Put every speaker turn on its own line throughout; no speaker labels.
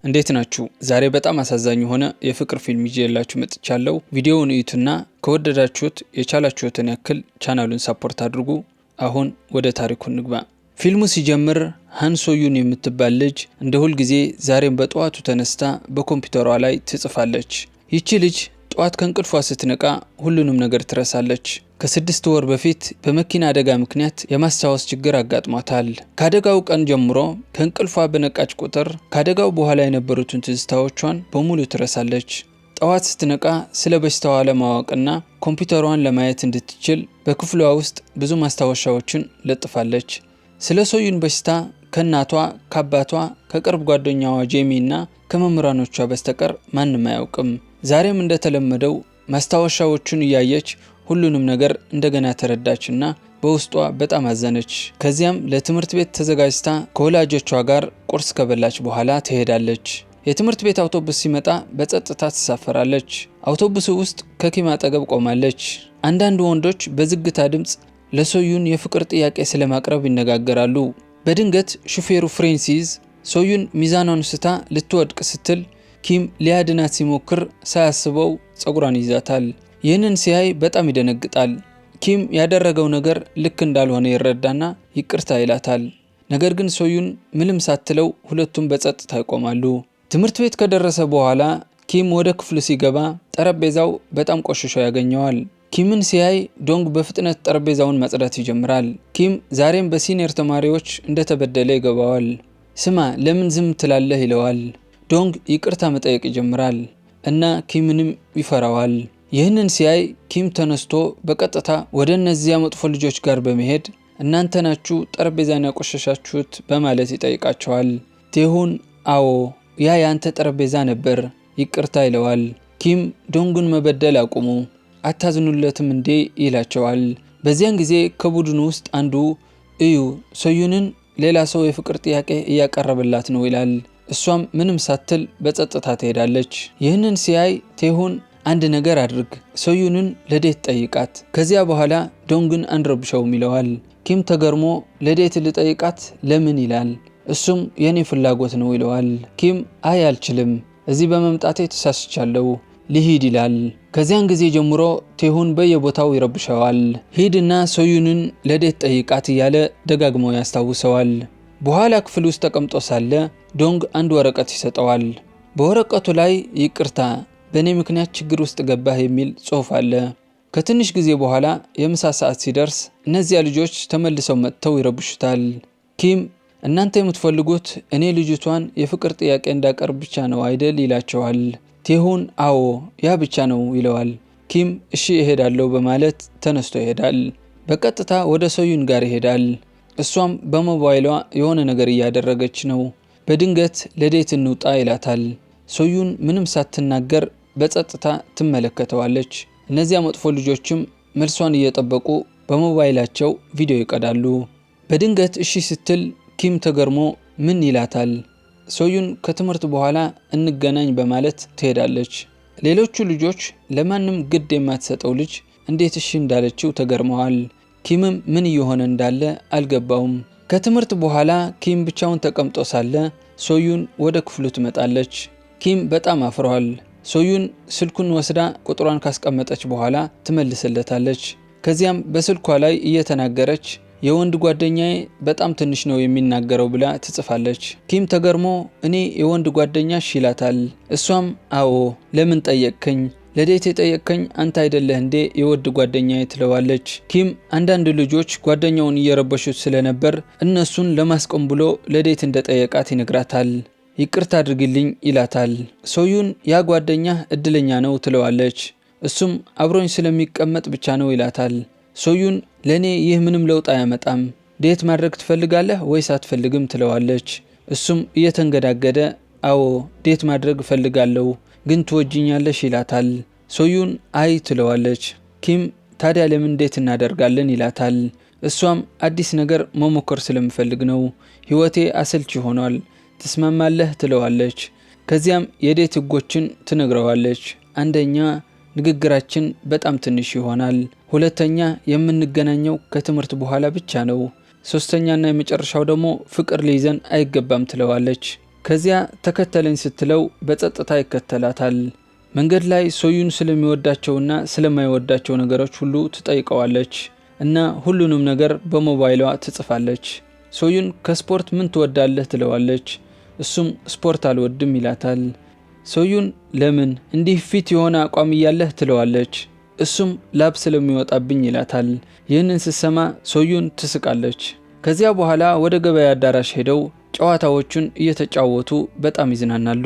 እንዴት ናችሁ? ዛሬ በጣም አሳዛኝ የሆነ የፍቅር ፊልም ይዤላችሁ መጥቻለሁ። ቪዲዮውን እዩትና ከወደዳችሁት የቻላችሁትን ያክል ቻናሉን ሰፖርት አድርጉ። አሁን ወደ ታሪኩ እንግባ። ፊልሙ ሲጀምር ሃን ሶዩን የምትባል ልጅ እንደ ሁል ጊዜ ዛሬም በጠዋቱ ተነስታ በኮምፒውተሯ ላይ ትጽፋለች። ይቺ ልጅ ጠዋት ከእንቅልፏ ስትነቃ ሁሉንም ነገር ትረሳለች። ከ6 ወር በፊት በመኪና አደጋ ምክንያት የማስታወስ ችግር አጋጥሟታል። ከአደጋው ቀን ጀምሮ ከእንቅልፏ በነቃች ቁጥር ከአደጋው በኋላ የነበሩትን ትዝታዎቿን በሙሉ ትረሳለች። ጠዋት ስትነቃ ስለ በሽታዋ ለማወቅና ኮምፒውተሯን ለማየት እንድትችል በክፍሏ ውስጥ ብዙ ማስታወሻዎችን ለጥፋለች። ስለ ሶዩን በሽታ ከእናቷ፣ ከአባቷ፣ ከቅርብ ጓደኛዋ ጄሚ እና ከመምህራኖቿ በስተቀር ማንም አያውቅም። ዛሬም እንደተለመደው ማስታወሻዎቹን እያየች ሁሉንም ነገር እንደገና ተረዳችና በውስጧ በጣም አዘነች። ከዚያም ለትምህርት ቤት ተዘጋጅታ ከወላጆቿ ጋር ቁርስ ከበላች በኋላ ትሄዳለች። የትምህርት ቤት አውቶቡስ ሲመጣ በጸጥታ ትሳፈራለች። አውቶቡሱ ውስጥ ከኪም አጠገብ ቆማለች። አንዳንድ ወንዶች በዝግታ ድምፅ ለሶዩን የፍቅር ጥያቄ ስለማቅረብ ይነጋገራሉ። በድንገት ሹፌሩ ፍሬንሲስ ሶዩን ሚዛኗን ስታ ልትወድቅ ስትል ኪም ሊያድናት ሲሞክር ሳያስበው ጸጉሯን ይዛታል። ይህንን ሲያይ በጣም ይደነግጣል። ኪም ያደረገው ነገር ልክ እንዳልሆነ ይረዳና ይቅርታ ይላታል። ነገር ግን ሶዩን ምንም ሳትለው ሁለቱም በጸጥታ ይቆማሉ። ትምህርት ቤት ከደረሰ በኋላ ኪም ወደ ክፍሉ ሲገባ ጠረጴዛው በጣም ቆሽሾ ያገኘዋል። ኪምን ሲያይ ዶንግ በፍጥነት ጠረጴዛውን ማጽዳት ይጀምራል። ኪም ዛሬም በሲኒየር ተማሪዎች እንደተበደለ ይገባዋል። ስማ ለምን ዝም ትላለህ ይለዋል። ዶንግ ይቅርታ መጠየቅ ይጀምራል እና ኪምንም ይፈራዋል። ይህንን ሲያይ ኪም ተነስቶ በቀጥታ ወደ እነዚያ መጥፎ ልጆች ጋር በመሄድ እናንተ ናችሁ ጠረጴዛን ያቆሸሻችሁት በማለት ይጠይቃቸዋል። ቴሁን አዎ ያ ያንተ ጠረጴዛ ነበር ይቅርታ ይለዋል። ኪም ዶንግን መበደል አቁሙ አታዝኑለትም እንዴ ይላቸዋል። በዚያን ጊዜ ከቡድኑ ውስጥ አንዱ እዩ ሶዩንን ሌላ ሰው የፍቅር ጥያቄ እያቀረበላት ነው ይላል። እሷም ምንም ሳትል በጸጥታ ትሄዳለች። ይህንን ሲያይ ቴሁን አንድ ነገር አድርግ፣ ሶዩንን ለዴት ጠይቃት፣ ከዚያ በኋላ ዶንግን አንረብሸውም ይለዋል። ኪም ተገርሞ ለዴት ልጠይቃት ለምን ይላል። እሱም የኔ ፍላጎት ነው ይለዋል። ኪም አይ አልችልም፣ እዚህ በመምጣቴ ተሳስቻለሁ፣ ልሂድ ይላል። ከዚያን ጊዜ ጀምሮ ቴሁን በየቦታው ይረብሸዋል። ሂድና ሶዩንን ለዴት ጠይቃት እያለ ደጋግሞ ያስታውሰዋል። በኋላ ክፍል ውስጥ ተቀምጦ ሳለ ዶንግ አንድ ወረቀት ይሰጠዋል። በወረቀቱ ላይ ይቅርታ በእኔ ምክንያት ችግር ውስጥ ገባህ የሚል ጽሑፍ አለ። ከትንሽ ጊዜ በኋላ የምሳ ሰዓት ሲደርስ እነዚያ ልጆች ተመልሰው መጥተው ይረብሹታል። ኪም እናንተ የምትፈልጉት እኔ ልጅቷን የፍቅር ጥያቄ እንዳቀርብ ብቻ ነው አይደል ይላቸዋል። ቴሁን አዎ ያ ብቻ ነው ይለዋል። ኪም እሺ እሄዳለሁ በማለት ተነስቶ ይሄዳል። በቀጥታ ወደ ሶዩን ጋር ይሄዳል። እሷም በሞባይሏ የሆነ ነገር እያደረገች ነው። በድንገት ለዴት እንውጣ ይላታል። ሶዩን ምንም ሳትናገር በጸጥታ ትመለከተዋለች። እነዚያ መጥፎ ልጆችም መልሷን እየጠበቁ በሞባይላቸው ቪዲዮ ይቀዳሉ። በድንገት እሺ ስትል ኪም ተገርሞ ምን ይላታል። ሶዩን ከትምህርት በኋላ እንገናኝ በማለት ትሄዳለች። ሌሎቹ ልጆች ለማንም ግድ የማትሰጠው ልጅ እንዴት እሺ እንዳለችው ተገርመዋል። ኪምም ምን እየሆነ እንዳለ አልገባውም። ከትምህርት በኋላ ኪም ብቻውን ተቀምጦ ሳለ ሶዩን ወደ ክፍሉ ትመጣለች። ኪም በጣም አፍሯል። ሶዩን ስልኩን ወስዳ ቁጥሯን ካስቀመጠች በኋላ ትመልስለታለች። ከዚያም በስልኳ ላይ እየተናገረች የወንድ ጓደኛዬ በጣም ትንሽ ነው የሚናገረው ብላ ትጽፋለች። ኪም ተገርሞ እኔ የወንድ ጓደኛሽ ይላታል። እሷም አዎ ለምን ጠየቅከኝ? ለዴት የጠየቅከኝ አንተ አይደለህ እንዴ የወንድ ጓደኛዬ ትለዋለች። ኪም አንዳንድ ልጆች ጓደኛውን እየረበሹት ስለነበር እነሱን ለማስቆም ብሎ ለዴት እንደጠየቃት ይነግራታል። ይቅርታ አድርግልኝ ይላታል። ሶዩን ያ ጓደኛህ እድለኛ ነው ትለዋለች። እሱም አብሮኝ ስለሚቀመጥ ብቻ ነው ይላታል። ሶዩን ለኔ ይህ ምንም ለውጥ አያመጣም፣ ዴት ማድረግ ትፈልጋለህ ወይስ አትፈልግም ትለዋለች። እሱም እየተንገዳገደ አዎ ዴት ማድረግ እፈልጋለሁ፣ ግን ትወጂኛለሽ ይላታል። ሶዩን አይ ትለዋለች። ኪም ታዲያ ለምን ዴት እናደርጋለን ይላታል። እሷም አዲስ ነገር መሞከር ስለምፈልግ ነው፣ ህይወቴ አሰልቺ ሆኗል፣ ትስማማለህ ትለዋለች። ከዚያም የዴት ህጎችን ትነግረዋለች። አንደኛ ንግግራችን በጣም ትንሽ ይሆናል። ሁለተኛ የምንገናኘው ከትምህርት በኋላ ብቻ ነው። ሶስተኛና የመጨረሻው ደግሞ ፍቅር ሊይዘን አይገባም ትለዋለች። ከዚያ ተከተለኝ ስትለው በጸጥታ ይከተላታል። መንገድ ላይ ሶዩን ስለሚወዳቸውና ስለማይወዳቸው ነገሮች ሁሉ ትጠይቀዋለች እና ሁሉንም ነገር በሞባይሏ ትጽፋለች። ሶዩን ከስፖርት ምን ትወዳለህ ትለዋለች። እሱም ስፖርት አልወድም ይላታል። ሶዩን ለምን እንዲህ ፊት የሆነ አቋም እያለህ ትለዋለች። እሱም ላብ ስለሚወጣብኝ ይላታል። ይህንን ስትሰማ ሶዩን ትስቃለች። ከዚያ በኋላ ወደ ገበያ አዳራሽ ሄደው ጨዋታዎቹን እየተጫወቱ በጣም ይዝናናሉ።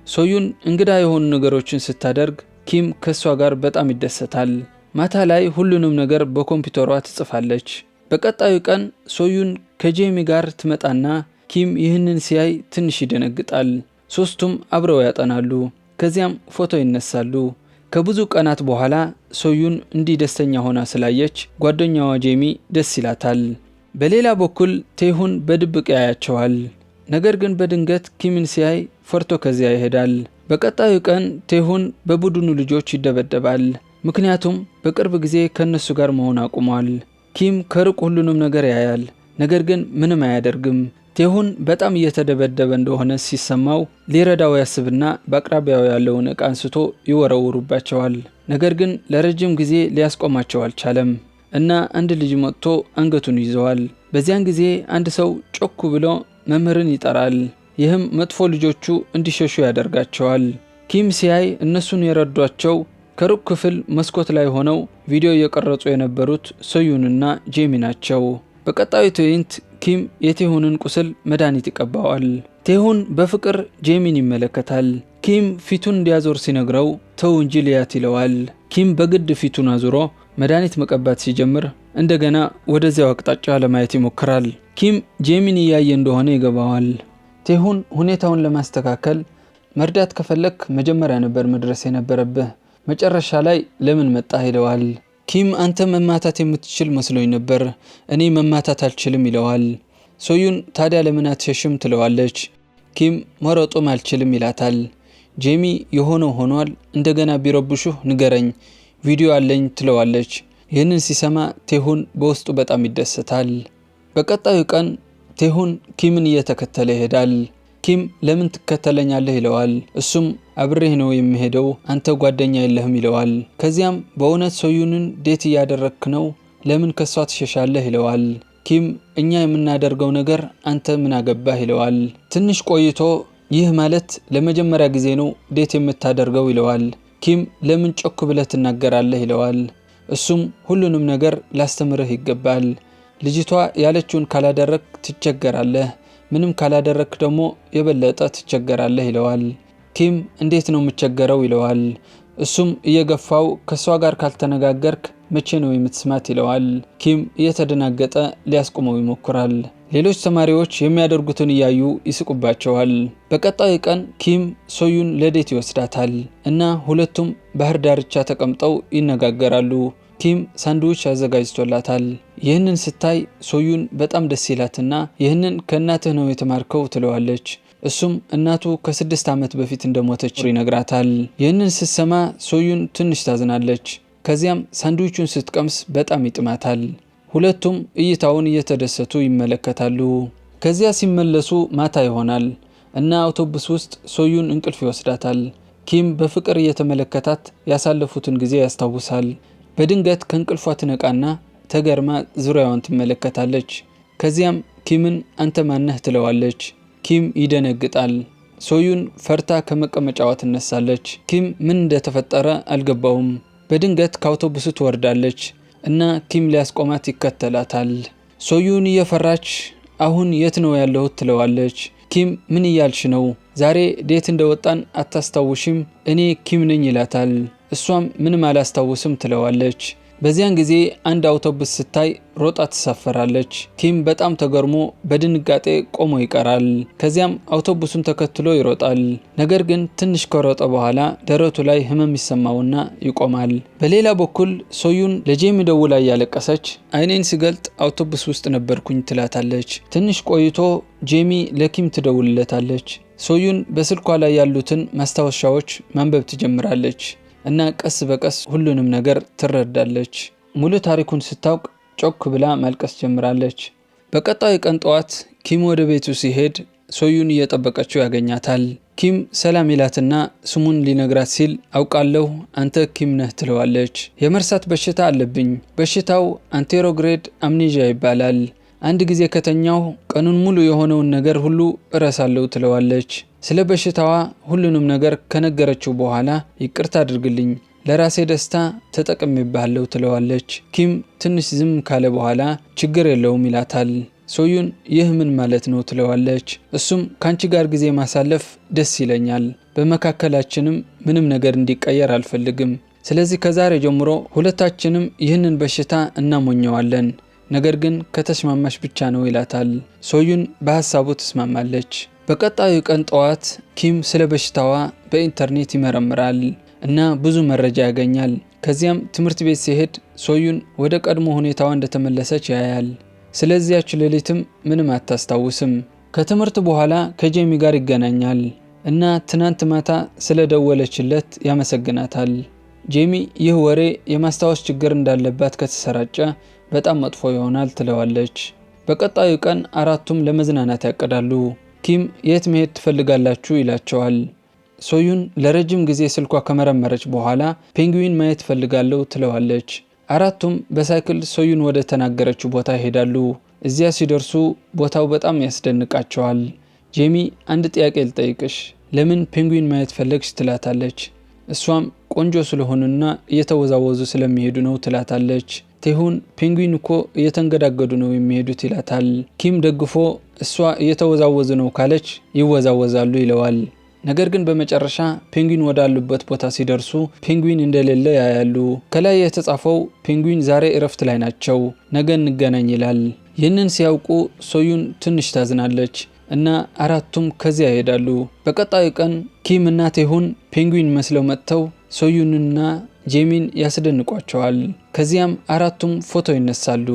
ሶዩን እንግዳ የሆኑ ነገሮችን ስታደርግ ኪም ከሷ ጋር በጣም ይደሰታል። ማታ ላይ ሁሉንም ነገር በኮምፒውተሯ ትጽፋለች። በቀጣዩ ቀን ሶዩን ከጄሚ ጋር ትመጣና ኪም ይህንን ሲያይ ትንሽ ይደነግጣል። ሶስቱም አብረው ያጠናሉ። ከዚያም ፎቶ ይነሳሉ። ከብዙ ቀናት በኋላ ሶዩን እንዲህ ደስተኛ ሆና ስላየች ጓደኛዋ ጄሚ ደስ ይላታል። በሌላ በኩል ቴሁን በድብቅ ያያቸዋል። ነገር ግን በድንገት ኪምን ሲያይ ፈርቶ ከዚያ ይሄዳል። በቀጣዩ ቀን ቴሁን በቡድኑ ልጆች ይደበደባል። ምክንያቱም በቅርብ ጊዜ ከነሱ ጋር መሆን አቁሟል። ኪም ከሩቅ ሁሉንም ነገር ያያል። ነገር ግን ምንም አያደርግም። ቴሁን በጣም እየተደበደበ እንደሆነ ሲሰማው ሊረዳው ያስብና በአቅራቢያው ያለውን ዕቃ አንስቶ ይወረውሩባቸዋል። ነገር ግን ለረጅም ጊዜ ሊያስቆማቸው አልቻለም እና አንድ ልጅ መጥቶ አንገቱን ይዘዋል። በዚያን ጊዜ አንድ ሰው ጮክ ብሎ መምህርን ይጠራል። ይህም መጥፎ ልጆቹ እንዲሸሹ ያደርጋቸዋል። ኪም ሲያይ እነሱን የረዷቸው ከሩቅ ክፍል መስኮት ላይ ሆነው ቪዲዮ እየቀረጹ የነበሩት ሶዩንና ጄሚ ናቸው። በቀጣዩ ትዕይንት ኪም የቴሁንን ቁስል መድኃኒት ይቀባዋል። ቴሁን በፍቅር ጄሚን ይመለከታል። ኪም ፊቱን እንዲያዞር ሲነግረው ተው እንጂ ልያት ይለዋል። ኪም በግድ ፊቱን አዙሮ መድኃኒት መቀባት ሲጀምር እንደገና ወደዚያው አቅጣጫ ለማየት ይሞክራል። ኪም ጄሚን እያየ እንደሆነ ይገባዋል። ቴሁን ሁኔታውን ለማስተካከል መርዳት ከፈለክ መጀመሪያ ነበር መድረስ የነበረብህ፣ መጨረሻ ላይ ለምን መጣህ ይለዋል። ኪም አንተ መማታት የምትችል መስሎኝ ነበር፣ እኔ መማታት አልችልም ይለዋል። ሶዩን ታዲያ ለምን አትሸሽም ትለዋለች። ኪም መሮጡም አልችልም ይላታል። ጄሚ የሆነው ሆኗል፣ እንደገና ቢረብሹህ ንገረኝ፣ ቪዲዮ አለኝ ትለዋለች። ይህንን ሲሰማ ቴሁን በውስጡ በጣም ይደሰታል። በቀጣዩ ቀን ቴሁን ኪምን እየተከተለ ይሄዳል። ኪም ለምን ትከተለኛለህ ይለዋል። እሱም አብሬህ ነው የሚሄደው፣ አንተ ጓደኛ የለህም ይለዋል። ከዚያም በእውነት ሶዩንን ዴት እያደረግክ ነው፣ ለምን ከሷ ትሸሻለህ ይለዋል። ኪም እኛ የምናደርገው ነገር አንተ ምን አገባህ ይለዋል። ትንሽ ቆይቶ ይህ ማለት ለመጀመሪያ ጊዜ ነው ዴት የምታደርገው ይለዋል። ኪም ለምን ጮክ ብለህ ትናገራለህ ይለዋል። እሱም ሁሉንም ነገር ላስተምርህ ይገባል፣ ልጅቷ ያለችውን ካላደረክ ትቸገራለህ፣ ምንም ካላደረክ ደግሞ የበለጠ ትቸገራለህ ይለዋል። ኪም እንዴት ነው የምቸገረው ይለዋል። እሱም እየገፋው ከሷ ጋር ካልተነጋገርክ መቼ ነው የምትስማት ይለዋል። ኪም እየተደናገጠ ሊያስቆመው ይሞክራል። ሌሎች ተማሪዎች የሚያደርጉትን እያዩ ይስቁባቸዋል። በቀጣዩ ቀን ኪም ሶዩን ለዴት ይወስዳታል እና ሁለቱም ባህር ዳርቻ ተቀምጠው ይነጋገራሉ። ኪም ሳንድዊች አዘጋጅቶላታል። ይህንን ስታይ ሶዩን በጣም ደስ ይላትና ይህንን ከእናትህ ነው የተማርከው ትለዋለች። እሱም እናቱ ከ6 ዓመት በፊት እንደሞተች ይነግራታል። ይህንን ስትሰማ ሶዩን ትንሽ ታዝናለች። ከዚያም ሳንድዊቹን ስትቀምስ በጣም ይጥማታል። ሁለቱም እይታውን እየተደሰቱ ይመለከታሉ። ከዚያ ሲመለሱ ማታ ይሆናል እና አውቶቡስ ውስጥ ሶዩን እንቅልፍ ይወስዳታል። ኪም በፍቅር እየተመለከታት ያሳለፉትን ጊዜ ያስታውሳል። በድንገት ከእንቅልፏ ትነቃና ተገርማ ዙሪያዋን ትመለከታለች። ከዚያም ኪምን አንተ ማነህ ትለዋለች። ኪም ይደነግጣል። ሶዩን ፈርታ ከመቀመጫዋ ትነሳለች። ኪም ምን እንደተፈጠረ አልገባውም። በድንገት ከአውቶቡሱ ትወርዳለች እና ኪም ሊያስቆማት ይከተላታል። ሶዩን እየፈራች አሁን የት ነው ያለሁት ትለዋለች። ኪም ምን እያልሽ ነው? ዛሬ ዴት እንደወጣን አታስታውሽም? እኔ ኪም ነኝ ይላታል። እሷም ምንም አላስታውስም ትለዋለች። በዚያን ጊዜ አንድ አውቶቡስ ስታይ ሮጣ ትሳፈራለች። ኪም በጣም ተገርሞ በድንጋጤ ቆሞ ይቀራል። ከዚያም አውቶቡሱን ተከትሎ ይሮጣል። ነገር ግን ትንሽ ከሮጠ በኋላ ደረቱ ላይ ህመም ይሰማውና ይቆማል። በሌላ በኩል ሶዩን ለጄሚ ደውላ እያለቀሰች አይኔን ስገልጥ አውቶቡስ ውስጥ ነበርኩኝ ትላታለች። ትንሽ ቆይቶ ጄሚ ለኪም ትደውልለታለች። ሶዩን በስልኳ ላይ ያሉትን ማስታወሻዎች ማንበብ ትጀምራለች እና ቀስ በቀስ ሁሉንም ነገር ትረዳለች። ሙሉ ታሪኩን ስታውቅ ጮክ ብላ ማልቀስ ጀምራለች። በቀጣዩ ቀን ጠዋት ኪም ወደ ቤቱ ሲሄድ ሶዩን እየጠበቀችው ያገኛታል። ኪም ሰላም ይላትና ስሙን ሊነግራት ሲል አውቃለሁ አንተ ኪም ነህ ትለዋለች። የመርሳት በሽታ አለብኝ፣ በሽታው አንቴሮግሬድ አምኔዥያ ይባላል። አንድ ጊዜ ከተኛው ቀኑን ሙሉ የሆነውን ነገር ሁሉ እረሳለሁ ትለዋለች። ስለ በሽታዋ ሁሉንም ነገር ከነገረችው በኋላ ይቅርታ አድርግልኝ፣ ለራሴ ደስታ ተጠቅሜብሃለሁ ትለዋለች። ኪም ትንሽ ዝም ካለ በኋላ ችግር የለውም ይላታል። ሶዩን ይህ ምን ማለት ነው ትለዋለች። እሱም ካንቺ ጋር ጊዜ ማሳለፍ ደስ ይለኛል፣ በመካከላችንም ምንም ነገር እንዲቀየር አልፈልግም። ስለዚህ ከዛሬ ጀምሮ ሁለታችንም ይህንን በሽታ እናሞኘዋለን፣ ነገር ግን ከተስማማሽ ብቻ ነው ይላታል። ሶዩን በሐሳቡ ትስማማለች። በቀጣዩ ቀን ጠዋት ኪም ስለ በሽታዋ በኢንተርኔት ይመረምራል እና ብዙ መረጃ ያገኛል። ከዚያም ትምህርት ቤት ሲሄድ ሶዩን ወደ ቀድሞ ሁኔታዋ እንደተመለሰች ያያል። ስለዚያች ሌሊትም ምንም አታስታውስም። ከትምህርት በኋላ ከጄሚ ጋር ይገናኛል እና ትናንት ማታ ስለደወለችለት ያመሰግናታል። ጄሚ ይህ ወሬ የማስታወስ ችግር እንዳለባት ከተሰራጨ በጣም መጥፎ ይሆናል ትለዋለች። በቀጣዩ ቀን አራቱም ለመዝናናት ያቅዳሉ። ኪም የት መሄድ ትፈልጋላችሁ ይላቸዋል። ሶዩን ለረጅም ጊዜ ስልኳ ከመረመረች በኋላ ፔንግዊን ማየት ፈልጋለሁ ትለዋለች። አራቱም በሳይክል ሶዩን ወደ ተናገረችው ቦታ ይሄዳሉ። እዚያ ሲደርሱ ቦታው በጣም ያስደንቃቸዋል። ጄሚ አንድ ጥያቄ ልጠይቅሽ፣ ለምን ፔንግዊን ማየት ፈለግሽ ትላታለች። እሷም ቆንጆ ስለሆኑና እየተወዛወዙ ስለሚሄዱ ነው ትላታለች። ቴሁን ፔንግዊን እኮ እየተንገዳገዱ ነው የሚሄዱት ይላታል። ኪም ደግፎ እሷ እየተወዛወዙ ነው ካለች ይወዛወዛሉ ይለዋል። ነገር ግን በመጨረሻ ፔንግዊን ወዳሉበት ቦታ ሲደርሱ ፔንግዊን እንደሌለ ያያሉ። ከላይ የተጻፈው ፔንግዊን ዛሬ እረፍት ላይ ናቸው፣ ነገ እንገናኝ ይላል። ይህንን ሲያውቁ ሶዩን ትንሽ ታዝናለች እና አራቱም ከዚያ ይሄዳሉ። በቀጣዩ ቀን ኪም እና ቴሁን ፔንግዊን መስለው መጥተው ሶዩንና ጄሚን ያስደንቋቸዋል። ከዚያም አራቱም ፎቶ ይነሳሉ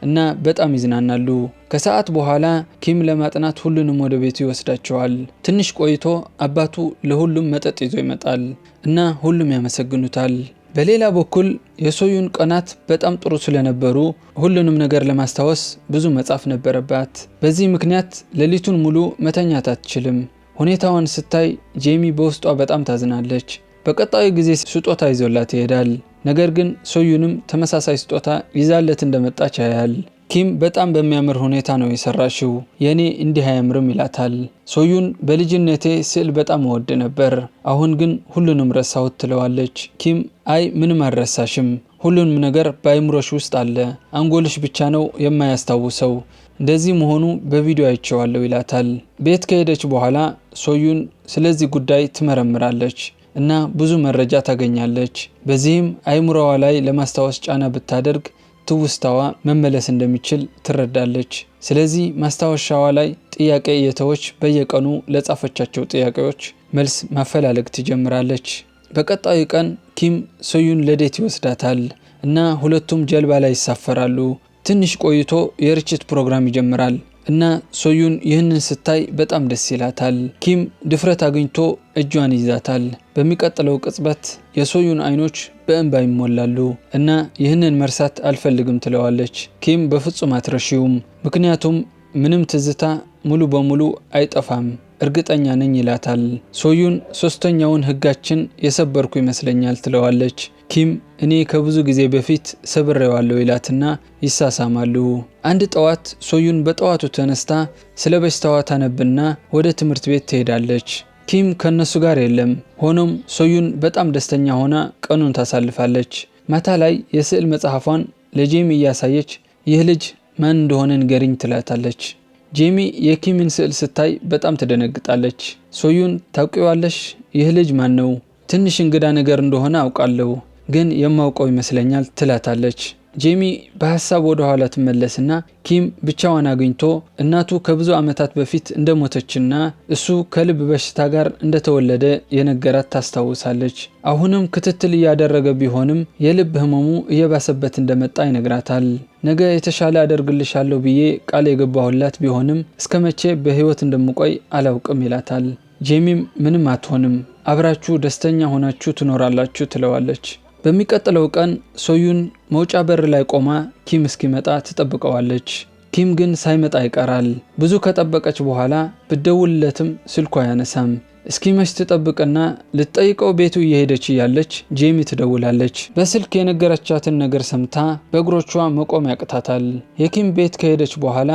እና በጣም ይዝናናሉ። ከሰዓት በኋላ ኪም ለማጥናት ሁሉንም ወደ ቤቱ ይወስዳቸዋል። ትንሽ ቆይቶ አባቱ ለሁሉም መጠጥ ይዞ ይመጣል እና ሁሉም ያመሰግኑታል። በሌላ በኩል የሶዩን ቀናት በጣም ጥሩ ስለነበሩ ሁሉንም ነገር ለማስታወስ ብዙ መጻፍ ነበረባት። በዚህ ምክንያት ሌሊቱን ሙሉ መተኛት አትችልም። ሁኔታዋን ስታይ ጄሚ በውስጧ በጣም ታዝናለች። በቀጣዩ ጊዜ ስጦታ ይዞላት ይሄዳል። ነገር ግን ሶዩንም ተመሳሳይ ስጦታ ይዛለት እንደመጣች ያያል። ኪም በጣም በሚያምር ሁኔታ ነው የሰራሽው፣ የኔ እንዲህ አያምርም ይላታል። ሶዩን በልጅነቴ ስዕል በጣም እወድ ነበር፣ አሁን ግን ሁሉንም ረሳሁት ትለዋለች። ኪም አይ ምንም አልረሳሽም፣ ሁሉንም ነገር በአይምሮሽ ውስጥ አለ፣ አንጎልሽ ብቻ ነው የማያስታውሰው፣ እንደዚህ መሆኑ በቪዲዮ አይቼዋለሁ ይላታል። ቤት ከሄደች በኋላ ሶዩን ስለዚህ ጉዳይ ትመረምራለች እና ብዙ መረጃ ታገኛለች። በዚህም አይምሮዋ ላይ ለማስታወስ ጫና ብታደርግ ትውስታዋ መመለስ እንደሚችል ትረዳለች። ስለዚህ ማስታወሻዋ ላይ ጥያቄ እየተወች በየቀኑ ለጻፈቻቸው ጥያቄዎች መልስ ማፈላለግ ትጀምራለች። በቀጣዩ ቀን ኪም ሶዩን ለዴት ይወስዳታል እና ሁለቱም ጀልባ ላይ ይሳፈራሉ። ትንሽ ቆይቶ የርችት ፕሮግራም ይጀምራል እና ሶዩን ይህንን ስታይ በጣም ደስ ይላታል። ኪም ድፍረት አግኝቶ እጇን ይዛታል። በሚቀጥለው ቅጽበት የሶዩን አይኖች በእንባ ይሞላሉ እና ይህንን መርሳት አልፈልግም ትለዋለች። ኪም በፍጹም አትረሺውም፣ ምክንያቱም ምንም ትዝታ ሙሉ በሙሉ አይጠፋም፣ እርግጠኛ ነኝ ይላታል። ሶዩን ሶስተኛውን ህጋችን የሰበርኩ ይመስለኛል ትለዋለች። ኪም እኔ ከብዙ ጊዜ በፊት ሰብሬዋለሁ ይላትና ይሳሳማሉ። አንድ ጠዋት ሶዩን በጠዋቱ ተነስታ ስለ በሽታዋ ታነብና ወደ ትምህርት ቤት ትሄዳለች። ኪም ከነሱ ጋር የለም። ሆኖም ሶዩን በጣም ደስተኛ ሆና ቀኑን ታሳልፋለች። ማታ ላይ የስዕል መጽሐፏን ለጄሚ እያሳየች ይህ ልጅ ማን እንደሆነ ንገሪኝ ትላታለች። ጄሚ የኪምን ስዕል ስታይ በጣም ትደነግጣለች። ሶዩን ታውቂዋለሽ? ይህ ልጅ ማን ነው? ትንሽ እንግዳ ነገር እንደሆነ አውቃለሁ፣ ግን የማውቀው ይመስለኛል ትላታለች። ጄሚ በሐሳብ ወደ ኋላ ትመለስና ኪም ብቻዋን አግኝቶ እናቱ ከብዙ ዓመታት በፊት እንደሞተችና እሱ ከልብ በሽታ ጋር እንደተወለደ የነገራት ታስታውሳለች። አሁንም ክትትል እያደረገ ቢሆንም የልብ ህመሙ እየባሰበት እንደመጣ ይነግራታል። ነገ የተሻለ አደርግልሻለሁ ብዬ ቃል የገባሁላት ቢሆንም እስከ መቼ በህይወት እንደምቆይ አላውቅም ይላታል። ጄሚም ምንም አትሆንም፣ አብራችሁ ደስተኛ ሆናችሁ ትኖራላችሁ ትለዋለች። በሚቀጥለው ቀን ሶዩን መውጫ በር ላይ ቆማ ኪም እስኪመጣ ትጠብቀዋለች። ኪም ግን ሳይመጣ ይቀራል። ብዙ ከጠበቀች በኋላ ብደውልለትም ስልኩ አያነሳም። እስኪመሽ ትጠብቅና ልትጠይቀው ቤቱ እየሄደች እያለች ጄሚ ትደውላለች። በስልክ የነገረቻትን ነገር ሰምታ በእግሮቿ መቆም ያቅታታል። የኪም ቤት ከሄደች በኋላ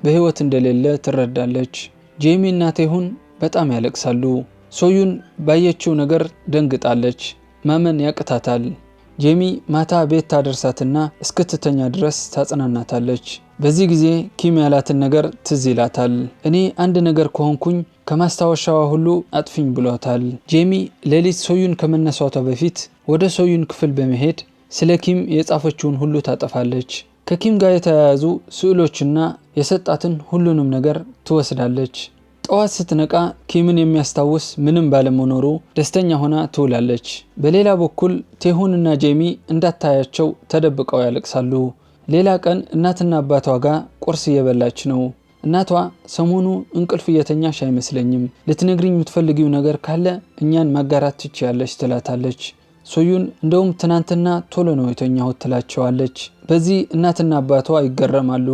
በህይወት እንደሌለ ትረዳለች። ጄሚ እና ቴሁን በጣም ያለቅሳሉ። ሶዩን ባየችው ነገር ደንግጣለች። ማመን ያቅታታል። ጄሚ ማታ ቤት ታደርሳትና እስክትተኛ ድረስ ታጽናናታለች። በዚህ ጊዜ ኪም ያላትን ነገር ትዝ ይላታል። እኔ አንድ ነገር ከሆንኩኝ ከማስታወሻዋ ሁሉ አጥፊኝ ብሏታል። ጄሚ ሌሊት ሶዩን ከመነሳቷ በፊት ወደ ሶዩን ክፍል በመሄድ ስለ ኪም የጻፈችውን ሁሉ ታጠፋለች። ከኪም ጋር የተያያዙ ስዕሎችና የሰጣትን ሁሉንም ነገር ትወስዳለች። ጠዋት ስትነቃ ኪምን የሚያስታውስ ምንም ባለመኖሩ ደስተኛ ሆና ትውላለች። በሌላ በኩል ቴሁንና ጄሚ እንዳታያቸው ተደብቀው ያለቅሳሉ። ሌላ ቀን እናትና አባቷ ጋር ቁርስ እየበላች ነው። እናቷ ሰሞኑ እንቅልፍ እየተኛሽ አይመስለኝም፣ ልትነግሪኝ የምትፈልጊው ነገር ካለ እኛን ማጋራት ትችያለች ትላታለች። ሶዩን እንደውም ትናንትና ቶሎ ነው የተኛሁት ትላቸዋለች። በዚህ እናትና አባቷ ይገረማሉ።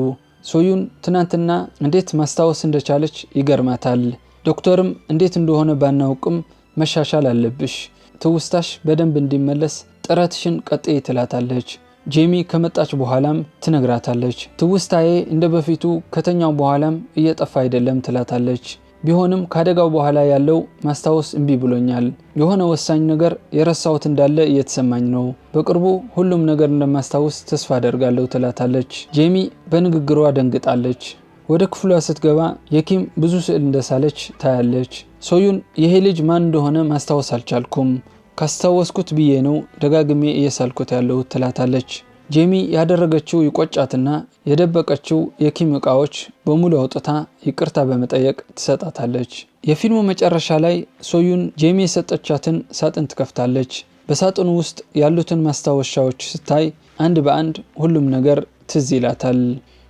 ሶዩን ትናንትና እንዴት ማስታወስ እንደቻለች ይገርማታል። ዶክተርም እንዴት እንደሆነ ባናውቅም መሻሻል አለብሽ፣ ትውስታሽ በደንብ እንዲመለስ ጥረትሽን ቀጥይ ትላታለች። ጄሚ ከመጣች በኋላም ትነግራታለች። ትውስታዬ እንደ በፊቱ ከተኛው በኋላም እየጠፋ አይደለም ትላታለች። ቢሆንም ካደጋው በኋላ ያለው ማስታወስ እምቢ ብሎኛል። የሆነ ወሳኝ ነገር የረሳሁት እንዳለ እየተሰማኝ ነው። በቅርቡ ሁሉም ነገር እንደማስታወስ ተስፋ አደርጋለሁ ትላታለች። ጄሚ በንግግሯ ደንግጣለች። ወደ ክፍሏ ስትገባ የኪም ብዙ ስዕል እንደሳለች ታያለች። ሶዩን ይሄ ልጅ ማን እንደሆነ ማስታወስ አልቻልኩም፣ ካስታወስኩት ብዬ ነው ደጋግሜ እየሳልኩት ያለው ትላታለች። ጄሚ ያደረገችው ይቆጫትና የደበቀችው የኪም እቃዎች በሙሉ አውጥታ ይቅርታ በመጠየቅ ትሰጣታለች። የፊልሙ መጨረሻ ላይ ሶዩን ጄሚ የሰጠቻትን ሳጥን ትከፍታለች። በሳጥኑ ውስጥ ያሉትን ማስታወሻዎች ስታይ አንድ በአንድ ሁሉም ነገር ትዝ ይላታል።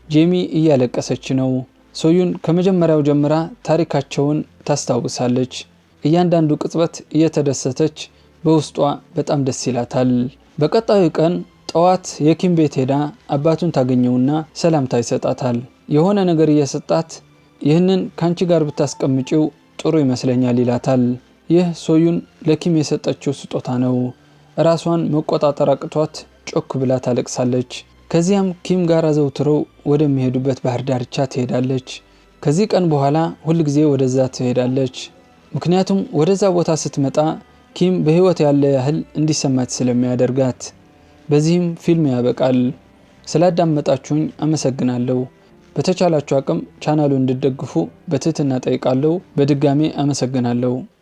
ጄሚ እያለቀሰች ነው። ሶዩን ከመጀመሪያው ጀምራ ታሪካቸውን ታስታውሳለች። እያንዳንዱ ቅጽበት እየተደሰተች በውስጧ በጣም ደስ ይላታል። በቀጣዩ ቀን ጠዋት የኪም ቤት ሄዳ አባቱን ታገኘውና ሰላምታ ይሰጣታል። የሆነ ነገር እየሰጣት ይህንን ካንቺ ጋር ብታስቀምጪው ጥሩ ይመስለኛል ይላታል። ይህ ሶዩን ለኪም የሰጠችው ስጦታ ነው። ራሷን መቆጣጠር አቅቷት ጮክ ብላ ታለቅሳለች። ከዚያም ኪም ጋር አዘውትረው ወደሚሄዱበት ባህር ዳርቻ ትሄዳለች። ከዚህ ቀን በኋላ ሁልጊዜ ወደዛ ትሄዳለች። ምክንያቱም ወደዛ ቦታ ስትመጣ ኪም በህይወት ያለ ያህል እንዲሰማት ስለሚያደርጋት። በዚህም ፊልም ያበቃል። ስላዳመጣችሁኝ አመሰግናለሁ። በተቻላችሁ አቅም ቻናሉን እንድትደግፉ በትህትና ጠይቃለሁ። በድጋሚ አመሰግናለሁ።